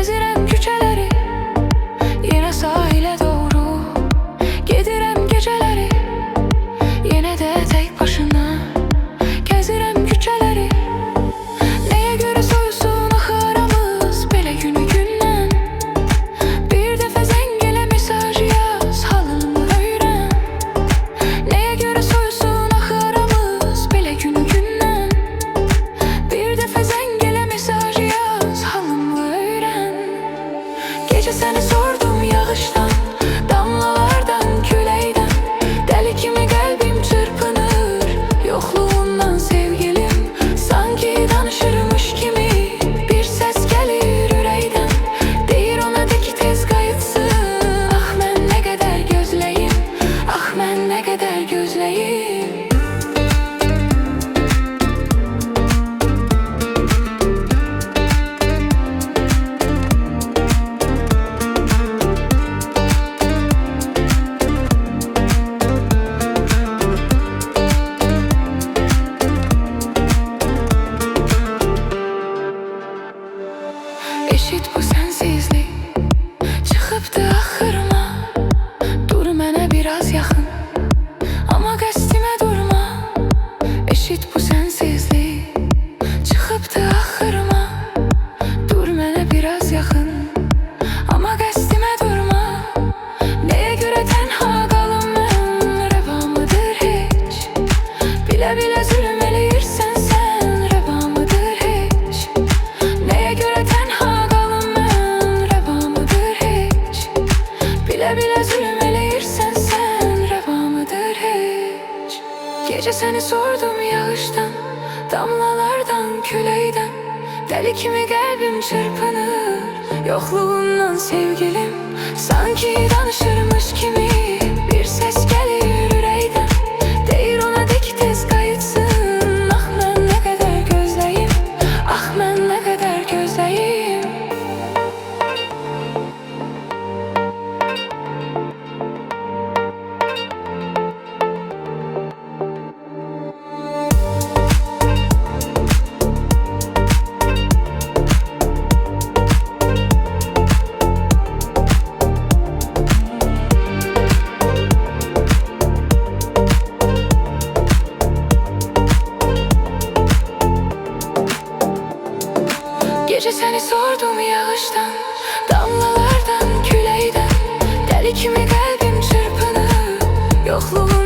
Gezirəm küçələri, yenə sahilə doğru gedirəm gecələri, yenə də tək başına gəzirəm küçələri. Nəyə görə soyusun axı aramız belə günü gündən? Bir dəfə zəng elə mesaj yaz, halımı öyrən. Nəyə görə soyusun axı aramız belə günü gündən? Bir dəfə zəng elə mesaj yaz, halımı öyrən. Gecə səni sordum yağışdan, damlalardan, küləkdən. Dəli kimi qəlbim çırpınır yoxluğundan sevgilim. Sanki danışırmış kimi bir səs gəlir ürəkdən. Deyir ona de ki tez qayıtsın. Ah mən nə qədər gözləyim, ah mən nə qədər gözləyim. Eşit bu sensizlik, çıxıbdı axırıma. Dur mənə biraz yaxın, amma qəsdimə durma. Eşit bu sensizlik, çıxıbdı axırıma. Dur mənə biraz yaxın, amma qəsdimə durma. Nəyə görə tənha qalım mən, rəvamıdır heç? Bilə-bilə zülm eləyirsən sən, rəvamıdır heç? Nəyə görə tənha bilə-bilə zülm eləyirsən sən, rəvamıdır heç? Gecə səni sordum yağışdan, damlalardan, küləkdən. Dəli kimi qəlbim çırpınır yoxluğundan sevgilim. Sanki danışırmış kimi bir səs gəlir ürəkdən. Deyir ona de ki tez qayıtsın. Ah mən nə qədər gözləyim, ah mən nə qədər gözləyim. Gecə səni sordum yağışdan, damlalardan, küləkdən. Dəli kimi qəlbim çırpınır yoxluğun